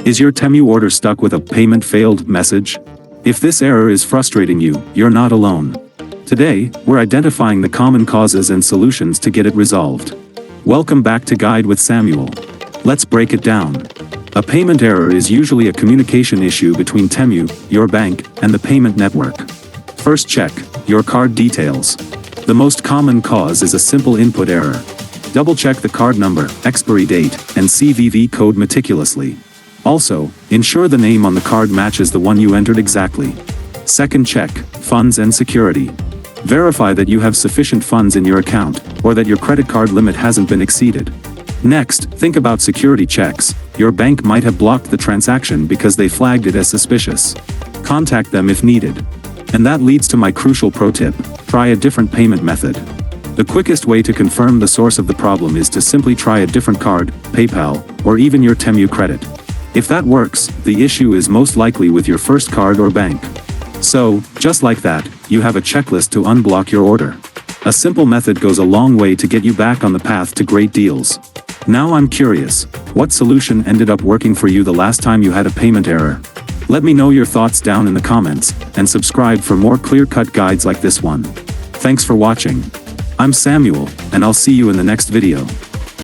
Is your Temu order stuck with a "payment failed" message? If this error is frustrating you, you're not alone. Today, we're identifying the common causes and solutions to get it resolved. Welcome back to Guide with Samuel. Let's break it down. A payment error is usually a communication issue between Temu, your bank, and the payment network. First, check your card details. The most common cause is a simple input error. Double-check the card number, expiry date, and CVV code meticulously. Also, ensure the name on the card matches the one you entered exactly. Second, check funds and security. Verify that you have sufficient funds in your account, or that your credit card limit hasn't been exceeded. Next, think about security checks. Your bank might have blocked the transaction because they flagged it as suspicious. Contact them if needed. And that leads to my crucial pro tip: try a different payment method. The quickest way to confirm the source of the problem is to simply try a different card, PayPal, or even your Temu credit. If that works, the issue is most likely with your first card or bank. So, just like that, you have a checklist to unblock your order. A simple method goes a long way to get you back on the path to great deals. Now I'm curious, what solution ended up working for you the last time you had a payment error? Let me know your thoughts down in the comments, and subscribe for more clear-cut guides like this one. Thanks for watching. I'm Samuel, and I'll see you in the next video.